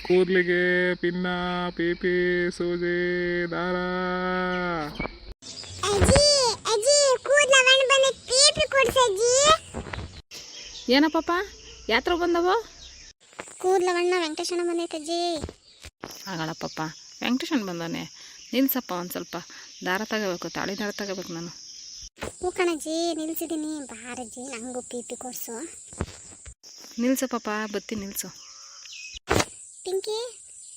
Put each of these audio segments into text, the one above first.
ಕೂದಲಿಗೆ ಪಿನ್ನ ಪೀಪಿ ಸೂಜಿ ದಾರ. ಏನಪ್ಪಪ್ಪ ಯಾತ್ರ ಬಂದವ? ಕೂದ್ಲವಣ್ಣ ವೆಂಕಟೇಶಣ್ಣ ಬಂದೈತಜ್ಜಿ. ಆಗಲ್ಲಪ್ಪಪ್ಪ, ವೆಂಕಟೇಶನ್ ಬಂದವನೆ. ನಿಲ್ಸಪ್ಪ ಒಂದು ಸ್ವಲ್ಪ, ದಾರ ತಗೋಬೇಕು, ತಾಳಿ ದಾರ ತಗೋಬೇಕು ನಾನು. ಹ್ಞೂ ಕಣಜ್ಜಿ ನಿಲ್ಸಿದ್ದೀನಿ, ಬಾರಜ್ಜಿ ನಂಗೂ ಪೀಪಿ ಕೊಡ್ಸು. ನಿಲ್ಸಪ್ಪಪ್ಪ, ಬತ್ತಿ ನಿಲ್ಸು. ಪಿಂಕಿ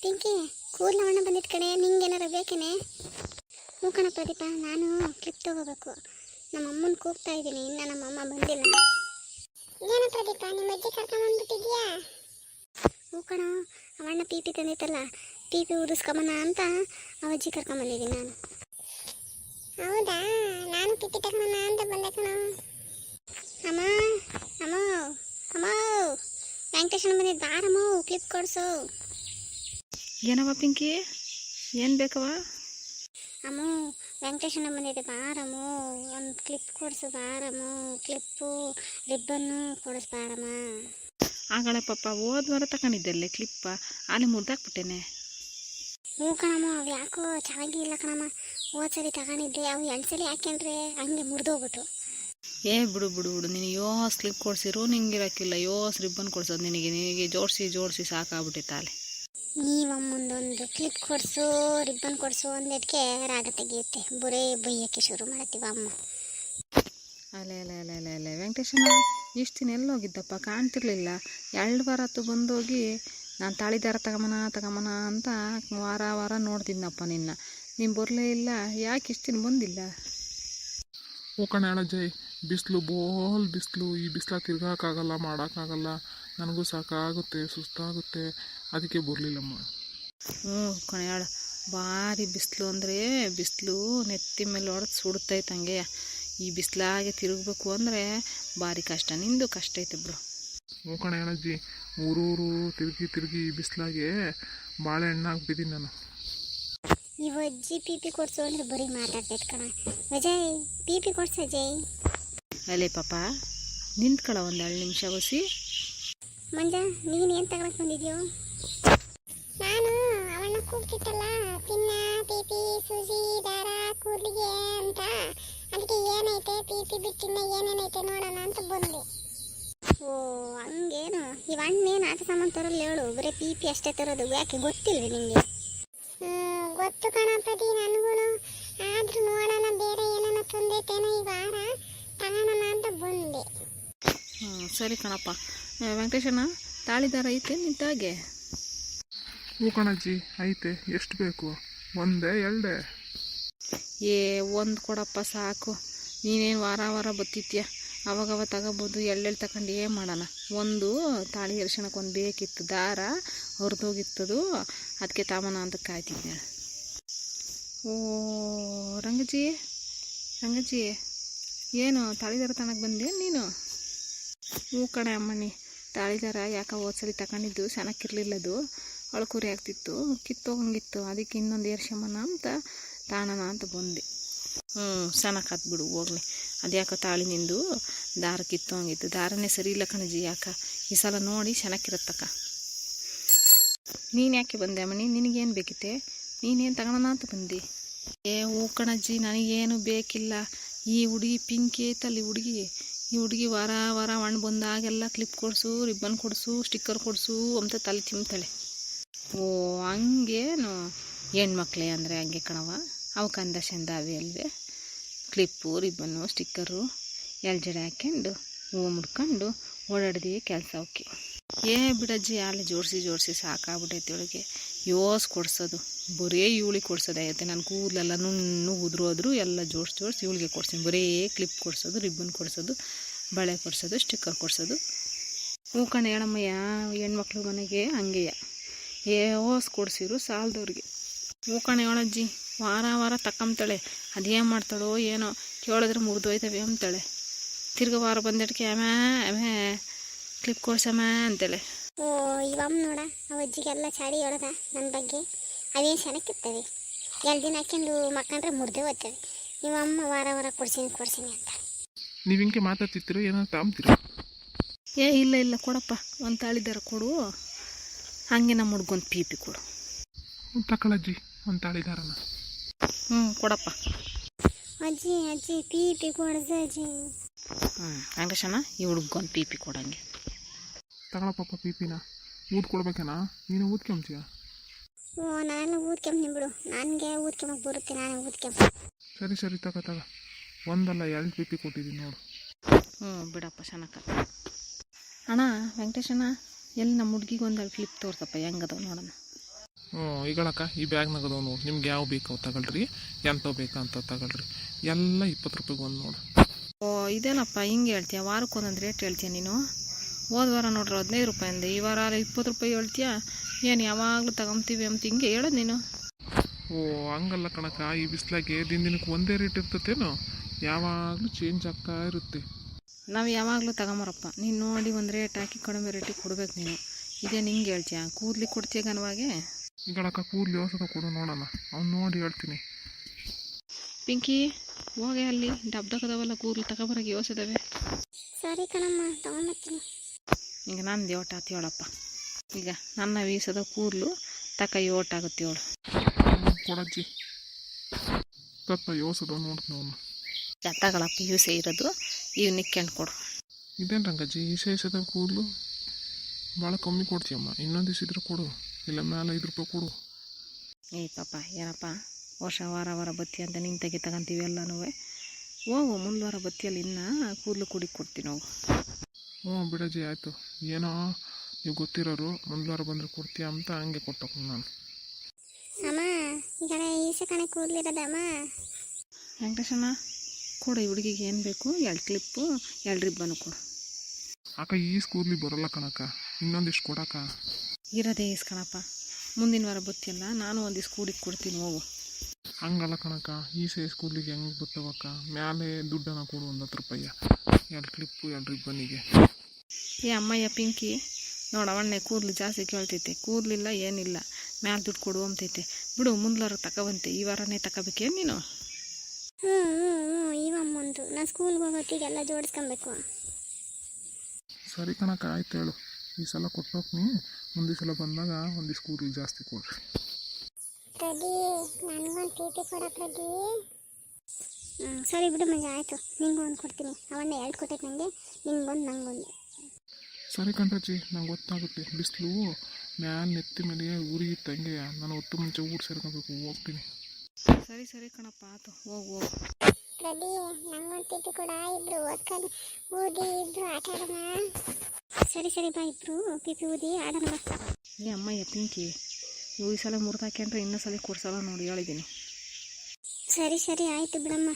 ಪಿಂಕಿ ಕೂದ್ಲವಣ್ಣ ಬಂದಿದ್ದ ಕಡೆ ನಿಂಗೇನಾರ ಬೇಕೇನೆ? ಹ್ಞೂ ಕಣ ಪ್ರದೀಪ, ನಾನು ಕ್ಲಿಪ್ ತಗೋಬೇಕು. ನಮ್ಮ ಅಮ್ಮನ ಕೂಗ್ತಾ ಇದ್ದೀನಿ, ಇನ್ನು ನಮ್ಮಮ್ಮ ಬಂದಿಲ್ಲ. ಏನು ಪ್ರದೀಪ, ನಿಮ್ಮ ಅಜ್ಜಿ ಕರ್ಕೊಂಬಂದ್ಬಿಟ್ಟಿದ್ಯಾ? ಹ್ಞೂ ಕಣ, ಅವಣ್ಣ ಪೀಪಿ ತಂದಿತ್ತಲ್ಲ, ಪೀಪಿ ಉದಿಸ್ಕೊಂಬನ ಅಂತ ಅವಜ್ಜಿ ಕರ್ಕೊಂಬಂದಿದ್ದೀನಿ ನಾನು. ಹೌದಾ, ನಾನು ಪೀಪಿ ತಗೊಂಬನ ಅಂತ ಬಂದೆ ಕಣ. ಅಮ್ಮ ಅಮ್ಮ ಅಮ್ಮ, ವೆಂಕಟೇಶನ್ ಬಂದಿದ್ದು, ಬಾರಮ್ಮ ಕ್ಲಿಪ್ ಕೊಡ್ಸು. ಏನವ ಪಿಂಕಿ, ಏನು ಬೇಕವ? ಅಮ್ಮ ವೆಂಕಟೇಶನ ಬಂದಿದೆ, ಬಾರಮ್ಮ ಒಂದು ಕ್ಲಿಪ್ ಕೊಡಿಸು ಬಾರಮ್ಮ. ಕ್ಲಿಪ್ಪು ರಿಬ್ಬನ್ನು ಕೊಡಿಸ್ ಬಾರಮ್ಮ. ಆಗಳಪ್ಪಪ್ಪ, ಹೋದ ವಾರ ತಗೊಂಡಿದ್ದಲ್ಲೇ ಕ್ಲಿಪ್ಪ, ಅಲ್ಲಿ ಮುರಿದಾಕ್ಬಿಟ್ಟೇನೆ. ಹ್ಞೂ ಕಣಮ್ಮ, ಅವು ಯಾಕೋ ಚೆನ್ನಾಗಿ ಇಲ್ಲ ಕಣಮ್ಮ. ಹೋದ್ ಸರಿ ತಗೊಂಡಿದ್ದೆ, ಅವು 2 ಸಲ ಯಾಕೆಂದ್ರೆ ಹಂಗೆ ಮುರಿದೋಗ್ಬಿಟ್ಟು. ಏ ಬಿಡು ಬಿಡು ಬಿಡು, ನೀನು ಯೋಸ್ ಕ್ಲಿಪ್ ಕೊಡ್ಸಿರು ನಿಂಗಿರಕ್ಕಿಲ್ಲ, ಯೋಸ್ ರಿಬ್ಬನ್ ಕೊಡ್ಸೋದು ನಿನಗೆ ಜೋಡಿಸಿ ಸಾಕಾಗ್ಬಿಟ್ಟೈತೆ ಅಲ್ಲಿ. ನೀವಮ್ಮಂದೊಂದು ಕ್ಲಿಪ್ ಕೊಡಿಸು ರಿಬ್ಬನ್ ಕೊಡಿಸು ಅಂದಿದ್ದಕ್ಕೆ ರಾಗ ತೆಗಿಯುತ್ತೆ, ಬರೇ ಬೈಯಕ್ಕೆ ಶುರು ಮಾಡ್ತೀವ ಅಮ್ಮ. ಅಲೆ ವೆಂಕಟೇಶನ ಇಷ್ಟು ದಿನ ಎಲ್ಲೋಗಿದ್ದಪ್ಪ, ಕಾಣ್ತಿರ್ಲಿಲ್ಲ. 2 ವಾರ ಆತು ಬಂದೋಗಿ. ನಾನು ತಾಳಿ ದಾರ ತಗೊಂಬನ ಅಂತ ವಾರ ನೋಡ್ತಿದ್ದಪ್ಪ ನಿನ್ನ. ನೀನು ಬರಲೇ ಇಲ್ಲ, ಯಾಕೆ ಇಷ್ಟು ದಿನ ಬಂದಿಲ್ಲ? ಹೋಗೋಣ ಅಣ್ಣಜ್ಜಯ್, ಬಿಸಿಲು ಬೋಲ್ ಬಿಸಿಲು. ಈ ಬಿಸಿಲ ತಿರ್ಗೋಕ್ಕಾಗಲ್ಲ, ಮಾಡೋಕ್ಕಾಗಲ್ಲ. ನನಗೂ ಸಾಕಾಗುತ್ತೆ, ಸುಸ್ತಾಗುತ್ತೆ, ಅದಕ್ಕೆ ಬರಲಿಲ್ಲಮ್ಮ. ಹ್ಞೂ ಕಣಯಾಳ, ಭಾರಿ ಬಿಸಿಲು ಅಂದರೆ ಬಿಸಿಲು ನೆತ್ತಿ ಮೇಲೆ ಹೊಡೆದು ಸುಡ್ತೈತೆ ಹಂಗೆ. ಈ ಬಿಸಿಲಾಗೆ ತಿರುಗಬೇಕು ಅಂದರೆ ಭಾರಿ ಕಷ್ಟ. ನಿಂದು ಕಷ್ಟ ಐತೆ ಬಿಡು. ಹ್ಞೂ ಕಣೆ ಅಣ್ಣಜ್ಜಿ, ಊರೂರು ತಿರುಗಿ ಈ ಬಿಸಿಲಾಗೆ ಬಾಳೆಹಣ್ಣಾಗಿ ಬಿದ್ದೀನಿ ನಾನು. ಈ ಅಜ್ಜಿ ಪೀಪಿ ಕೊಡ್ಸು ಅಂದರೆ ಬರೀ ಮಾತಾಡ್ತೈತೆ ಕಣ. ಅಜಯ್ ಪೀಪಿ ಕೊಡ್ಸು ಅಜಯ್. ಅಲ್ಲೇ ಪಾಪ ನಿಂತ್ಕೊಳ್ಳ ಒಂದು 2 ನಿಮಿಷ ಬಸಿ. ಮಂಜ, ನೀನು ಏನು ತಗೊಳಕ್ ಬಂದಿದ್ಯೋ? ನಾನು ಅವನ್ನ ಕೂಗ್ತಿತ್ತಲ್ಲ, ಪಿನ್ನ ಪೀಪಿ ಸೂಜಿ ದಾರ ಕೂದಲಿಗೆ ಅಂತ, ಅದಕ್ಕೆ ಏನೈತೆ ಪೀಪಿ ಬಿಟ್ಟಿನ್ನ ಏನೇನೈತೆ ನೋಡೋಣ ಅಂತ ಬಂದೆ. ಓ ಹಂಗೇನು? ಇವಣ್ಣೇನು ಆಟ ಸಾಮಾನು ತರಲ್ಲ ಹೇಳು, ಬರೀ ಪೀಪಿ ಅಷ್ಟೇ ತರೋದು, ಯಾಕೆ ಗೊತ್ತಿಲ್ವಿ ನಿಮಗೆ? ಗೊತ್ತು ಕಣ ಪ್ರತಿ, ನನಗೂ. ಆದ್ರೂ ನೋಡೋಣ, ಬೇರೆ ಏನಾನ ತಂದೈತೇನೋ ಈ ವಾರ, ತಗೋಣ ಅಂತ ಬಂದೆ. ಸರಿ ಕಣಪ್ಪ. ವೆಂಕಟೇಶನ ತಾಳಿ ದಾರ ಐತೆ ನಿಂತಾಗೆ? ಹ್ಞೂ ಕಣಜ್ಜಿ ಐತೆ. ಎಷ್ಟು ಬೇಕು? 1 2? ಏ 1 ಕೊಡಪ್ಪ ಸಾಕು. ನೀನೇನು ವಾರ ಬತ್ತಿತ್ಯ, ಅವಾಗವ ತಗೋಬೋದು. ಎಳ್ಳೆಳು ತಗೊಂಡು ಏನು ಮಾಡೋಣ? 1 ತಾಳಿ ಎರ್ಶಣಕ್ಕೆ 1 ಬೇಕಿತ್ತು, ದಾರ ಹೊರದೋಗಿತ್ತದು, ಅದಕ್ಕೆ ತಾಮನ ಅಂತ ಕಾಯ್ತಿದ್ದೆ. ಓ ರಂಗಜ್ಜಿ ಏನು ತಾಳಿ ದಾರ ತನಕ್ಕೆ ಬಂದೆ ನೀನು? ಹ್ಞೂ ಕಣೆ ಅಮ್ಮಣ್ಣಿ, ತಾಳಿ ದಾರ ಯಾಕೆ ಹೋದ್ಸಲಿ ತಗೊಂಡಿದ್ದು ಚೆನ್ನಾಗಿರ್ಲಿಲ್ಲದು, ಅಳ್ಕುರಿ ಆಗ್ತಿತ್ತು, ಕಿತ್ತೋಗಂಗಿತ್ತು, ಅದಕ್ಕೆ ಇನ್ನೊಂದು ಏರ್ಷಮ್ಮನ ಅಂತ ತಾಣನ ಅಂತ ಬಂದೆ. ಚೆನ್ನಾಗತ್ ಬಿಡು, ಹೋಗ್ಲಿ. ಅದು ಯಾಕೆ ತಾಳಿ ನಿಂದು ದಾರ ಕಿತ್ತೋಗಿತ್ತು, ದಾರನೇ ಸರಿ ಇಲ್ಲ ಕಣಜ್ಜಿ. ಯಾಕೆ ಈ ಸಲ ನೋಡಿ ಚೆನ್ನಾಗಿರತ್ತಕ್ಕ. ನೀನು ಯಾಕೆ ಬಂದೆ ಅಮ್ಮಣ್ಣಿ? ನಿನಗೇನು ಬೇಕಿತ್ತೆ? ನೀನೇನು ತಗೋಣ ಅಂತ ಬಂದಿ? ಏ ಹೂ ಕಣಜ್ಜಿ, ನನಗೇನು ಬೇಕಿಲ್ಲ. ಈ ಹುಡುಗಿ ಪಿಂಕಿ ಐತಲ್ಲ, ಈ ಹುಡುಗಿ ವಾರ ಹಣ್ಣು ಬಂದಾಗೆಲ್ಲ ಕ್ಲಿಪ್ ಕೊಡಿಸು, ರಿಬ್ಬನ್ ಕೊಡಿಸು, ಸ್ಟಿಕ್ಕರ್ ಕೊಡಿಸು ಅಂತ ತಲೆ ತಿಂತಾಳೆ. ಓ ಹಂಗೇನು? ಹೆಣ್ಮಕ್ಳೇ ಅಂದರೆ ಹಂಗೆ ಕಣವ, ಅವಕ್ಕೆ ಅಂದ ಚಂದ ಅವೆ ಅಲ್ವೇ? ಕ್ಲಿಪ್ಪು ರಿಬ್ಬನ್ನು ಸ್ಟಿಕ್ಕರು ಜಡೆ ಹಾಕ್ಕೊಂಡು ಹೂವು ಮುಡ್ಕೊಂಡು ಓಡಾಡ್ದು ಕೆಲಸ ಅವಕ್ಕೆ. ಏ ಬಿಡಜ್ಜಿ, ಅಲ್ಲಿ ಜೋಡಿಸಿ ಸಾಕಾಗ್ಬಿಟ್ಟೈತೆ ಇವಳಿಗೆ. ಯೋಸ್ ಕೊಡ್ಸೋದು, ಬರೀ ಇವಳಿಗೆ ಕೊಡ್ಸೋದಾಗೈತೆ. ನನ್ನ ಕೂದಲೆಲ್ಲ ನುಣ್ಣು ಉದುರೋದ್ರು ಎಲ್ಲ ಜೋಡಿಸಿ ಇವಳಿಗೆ ಕೊಡ್ತೀನಿ. ಬರೀ ಕ್ಲಿಪ್ ಕೊಡ್ಸೋದು, ರಿಬ್ಬನ್ ಕೊಡ್ಸೋದು, ಬಳೆ ಕೊಡ್ಸೋದು, ಸ್ಟಿಕ್ಕರ್ ಕೊಡ್ಸೋದು. ಹೂ ಕಣೆ ಹೇಳಮ್ಮಯ್ಯ, ಹೆಣ್ಮಕ್ಳು ಮನೆಗೆ ಹಂಗೆಯ. ಓಸ್ ಕೊಡ್ಸಿರು ಸಾಲದವ್ರಿಗೆ. ಹೂ ಕಣೆ ಹೇಳಜ್ಜಿ, ವಾರ ತಕ್ಕಂತಾಳೆ. ಅದೇನು ಮಾಡ್ತಾಳೋ ಏನೋ, ಕೇಳಿದ್ರೆ ಮುರಿದೋಯ್ತವೆ ಅಂತಾಳೆ. ತಿರ್ಗ ವಾರ ಬಂದಿಡ್ಕೆ ಆಮೇ ಕ್ಲಿಪ್ ಕೊಡ್ಸಮ್ಮ ಅಂತೇಳೆ. ಓ ಇವಮ್ಮ ನೋಡ, ಅವಜ್ಜಿಗೆಲ್ಲ ಚಾಡಿ ಹೊಡೆದ ನನ್ನ ಬಗ್ಗೆ. ಅವೇನು ಚೆನ್ನಾಗಿರ್ತವೆ, 2 ದಿನ ಹಾಕ್ಕೊಂಡು ಮಕ್ಕಂಡ್ರೆ ಮುರಿದೇ ಹೋಗ್ತವೆ. ಇವಮ್ಮ ವಾರ ಕೊಡ್ಸೀನಿ ಅಂತ. ನೀವು ಹಿಂಗೆ ಮಾತಾಡ್ತಿರ್ತೀರೋ ಏನೋ ತಾಂಬ್ತೀರೋ? ಏ ಇಲ್ಲ ಕೊಡಪ್ಪ, 1 ತಾಳಿ ದಾರ ಕೊಡು. ಹಾಗೆ ನಮ್ಮ ಹುಡ್ಗೊಂದು ಪಿ ಪಿ ಕೊಡು. ತಗೊಳಜ್ಜಿ ಒಂದು ತಾಳಿದಾರನ. ಕೊಡಪ್ಪ. ಅಜ್ಜಿ ಅಜ್ಜಿ ಪಿ ಪಿ ಕೊಡ್ಸ ಅಜ್ಜಿ. ವೆಂಕಟೇಶಣ್ಣ ಈ ಹುಡ್ಗೊಂದು ಪಿ ಪಿ ಕೊಡಂಗೆ. ತಗೊಳಪ್ಪ ಪಿ ಪಿನ. ಊದ್ ಕೊಡ್ಬೇಕೇನಾ? ನೀನು ಊದ್ಕೊಂತೀಯ? ಓ ನಾನು ಊದ್ಕೊಂಬನಿ ಬಿಡು, ನನಗೆ ಊದ್ಕೊಂಬಕ್ಕೆ ಬರುತ್ತೆ, ನಾನೇ ಊದ್ಕೊಂಬ. ಸರಿ ತಗ ಒಂದಲ್ಲ 2 ಪಿ ಪಿ ಕೊಟ್ಟಿದ್ದೀನಿ ನೋಡು. ಬಿಡಪ್ಪ ಚೆನ್ನಾಗ. ಅಣ್ಣ ವೆಂಕಟೇಶಣ್ಣ ಎಲ್ಲಿ ನಮ್ಮ ಹುಡ್ಗಿಗೆ ಒಂದು ಕ್ಲಿಪ್ ತೋರ್ಸಪ್ಪ ಹೆಂಗದವ ನೋಡೋಣ. ಈಗಳಕ್ಕ ಈ ಬ್ಯಾಗ್ನಾಗದವ ನೋಡಿ. ನಿಮ್ಗೆ ಯಾವ ಬೇಕು ತಗೊಳ್ರಿ, ಎಂಥವು ಬೇಕಂತ ತಗೊಳ್ರಿ. ಎಲ್ಲ 20 ರೂಪಾಯಿಗೆ ಒಂದು ನೋಡು. ಇದೇನಪ್ಪ ಹಿಂಗೆ ಹೇಳ್ತೀಯ? ವಾರಕ್ಕೆ ಒಂದೊಂದು ರೇಟ್ ಹೇಳ್ತೀಯ ನೀನು. ಹೋದ ವಾರ ನೋಡ್ರಿ 15 ರೂಪಾಯಿ ಅಂದೆ, ಈ ವಾರ 20 ರೂಪಾಯಿ ಹೇಳ್ತೀಯ. ಏನು ಯಾವಾಗಲೂ ತಗೊಂತೀವಿ ಅಂತ ಹಿಂಗೆ ಹೇಳೋದು ನೀನು. ಹಂಗಲ್ಲ ಕಣಕ್ಕ, ಈ ಬಿಸ್ಲಾಗೆ ದಿನಕ್ಕೆ ಒಂದೇ ರೇಟ್ ಇರ್ತತೇನೋ, ಯಾವಾಗಲೂ ಚೇಂಜ್ ಆಗ್ತಾ ಇರುತ್ತೆ. ನಾವು ಯಾವಾಗಲೂ ತಗೊಂಬರಪ್ಪ, ನೀನು ನೋಡಿ ಒಂದು ರೇಟ್ ಹಾಕಿ ಕಡಿಮೆ ರೇಟಿಗೆ ಕೊಡ್ಬೇಕು ನೀನು. ಇದೇನು ಹಿಂಗೆ ಹೇಳ್ತೀಯ? ಕೂದಲಿಗೆ ಕೊಡ್ತೀಯ ಗನವಾಗೆ. ಈಗಳಕ್ಕ ಕೂದಲು ಯೋಸದ ಕೊಡು ನೋಡೋಣ, ಅವ್ನು ನೋಡಿ ಹೇಳ್ತೀನಿ. ಪಿಂಕಿ ಹೋಗಿ ಅಲ್ಲಿ ಡಬ್ದಕದವಲ್ಲ ಕೂದಲು ತಗೊಬರೋಕೆ ಯೋಸಿದಾವೆ. ಸರಿ ಕಣಮ್ಮ ತಗೊಂಬರ್ತೀನಿ. ಈಗ ನಾನು ದೇವಟ ಆತಿ ಹೇಳಪ್ಪ. ಈಗ ನನ್ನ ವೀಸದ ಕೂದಲು ಯೋಟಾಗುತ್ತೆ ಹೇಳು. ಕೊಡಜ್ಜಿ ತತ್ತ ಯೋಸದ ನೋಡ್ತೀನಿ ಅವನು. ತಗೊಳಪ್ಪ ಯೂಸೇ ಇರೋದು, ಇವು ನಿಕ್ಕೊಂಡು ಕೊಡು. ಇದೇನು ರಂಗಜ್ಜಿ ಈಸದ ಕೂದಲು ಭಾಳ ಕಮ್ಮಿ ಕೊಡ್ತೀಯಮ್ಮ, ಇನ್ನೊಂದು ದಿವಸ ಇದ್ರೆ ಕೊಡು, ಇಲ್ಲ ಮೇಲೆ 5 ರೂಪಾಯಿ ಕೊಡು. ಪಾಪ ಏನಪ್ಪ ವರ್ಷ ವಾರ ಬತ್ತಿ ಅಂತ ನಿಂತಾಗೆ ತಗೊಂತೀವಿ ಎಲ್ಲನೂ. ಹೋಗು ಮುಂದ್ವಾರ ಬತ್ತಿಯಲ್ಲಿ ಇನ್ನೂ ಕೂದಲು ಕುಡಿಗೆ ಕೊಡ್ತೀನಿ ಹೋಗು. ಬಿಡಜ್ಜಿ ಆಯಿತು. ಏನೋ ನೀವು ಗೊತ್ತಿರೋರು ಮುಂದ್ವಾರ ಬಂದರೆ ಕೊಡ್ತೀಯ ಅಂತ ಹಂಗೆ ಕೊಟ್ಟೋಕು ನಾನು. ಅಮ್ಮ ಈಗ ಈಸೆ ಕಣೆ ಕೂದಲಿರೋದಮ್ಮ. ವೆಂಕಟೇಶಣ್ಣ ಕೊಡು, ಈ ಹುಡುಗಿಗೆ ಏನು ಬೇಕು 2 ಕ್ಲಿಪ್ಪು 2 ರಿಬ್ಬನು ಕೊಡು. ಅಕ್ಕ ಈ ಕೂದಲಿ ಬರೋಲ್ಲ ಕಣಕ್ಕ, ಇನ್ನೊಂದಿಷ್ಟು ಕೊಡಕ್ಕ. ಇರೋದೇ ಇಸ್ಕಣಪ್ಪ, ಮುಂದಿನ ವಾರ ಬತ್ತಿಯಲ್ಲ ನಾನು ಒಂದಿಷ್ಟು ಕೂಡಿಗೆ ಕೊಡ್ತೀನಿ ಹೋಗು. ಹಂಗಲ್ಲ ಕಣಕ್ಕ, ಈ ಸೈಜ್ ಕೂದಲಿಗೆ ಹೆಂಗೆ ಗೊತ್ತವಕ್ಕ? ಮೇಲೆ ದುಡ್ಡನ್ನು ಕೊಡು, 10 ರೂಪಾಯಿ 2 ಕ್ಲಿಪ್ಪು 2 ರಿಬ್ಬನಿಗೆ. ಅಮ್ಮಯ್ಯ ಪಿಂಕಿ ನೋಡವಣ್ಣೆ ಕೂದಲು ಜಾಸ್ತಿ ಕೇಳ್ತೈತೆ, ಕೂದಲಿಲ್ಲ ಏನಿಲ್ಲ, ಮ್ಯಾಲೆ ದುಡ್ಡು ಕೊಡು ಅಂತೈತೆ. ಬಿಡು ಮುಂದ್ವಾರ ತಗೊಬಂತೆ, ಈ ವಾರನೇ ತಗೋಬೇಕೇನು ನೀನು? ಇವಮ್ಮಂದು ನಾನು ಸ್ಕೂಲ್ಗೆ ಹೋಗೋತ್ತಿಗೆಲ್ಲ ಜೋಡಿಸ್ಕೊಬೇಕು. ಸರಿ ಕಣಕ್ಕ ಆಯ್ತು ಹೇಳು, ಈ ಸಲ ಕೊಟ್ಟೋಗ್ನಿ, ಮುಂದಿನ ಸಲ ಬಂದಾಗ ಒಂದಿಷ್ಟು ಕೂದಲು ಜಾಸ್ತಿ ಕೊಡ್ರಿ. ಪ್ರದಿ ನನಗೊಂದು ಪಿ ಪಿ ಕೊಡ ಪ್ರದಿ. ಸರಿ ಬಿಡು ಮಗ ಆಯಿತು, ನಿಂಗೊಂದು ಕೊಡ್ತೀನಿ. ಅವನ್ನ 2 ಕೊಟ್ಟೈತೆ ನನಗೆ, ನಿಂಗೊಂದು ನಂಗೊಂದು. ಸರಿ ಕಣ್ರಜ್ಜಿ, ನಂಗೆ ಗೊತ್ತಾಗುತ್ತೆ. ಬಿಸಿಲು ಮ್ಯಾಲೆ ನೆತ್ತಿ ಮೇಲೆ ಉರಿಯುತ್ತಂಗೆ, ನಾನು ಹೊತ್ತು ಮುಂಚೆ ಊರು ಸೇರ್ಕೋಬೇಕು, ಹೋಗ್ತೀನಿ. ಸರಿ ಕಣಪ್ಪ ಆಯ್ತು, ಹೋಗು. ಪ್ರದಿ ನಂಗೊಂದು ಪಿ ಪಿ ಕೊಡ, ಇಬ್ರು ಓದ್ಕೊಂಡು ಊದಿ ಇಬ್ರು ಆಟ ಆಡೋಣ. ಸರಿ ಬಾ, ಇಬ್ರು ಪಿ ಪಿ ಊದಿ ಆಡೋಣ ಬಾ. ಅಮ್ಮಯ್ಯ ಪಿಂಕಿ ಈ ಸಲ ಮುರಿದಾಕ್ಯಂಡ್ರೆ ಇನ್ನೊಂದು ಸಲ ಕೊಡ್ಸಲ್ಲ ನೋಡಿ ಹೇಳಿದ್ದೀನಿ. ಸರಿ ಆಯಿತು ಬಿಡಮ್ಮ.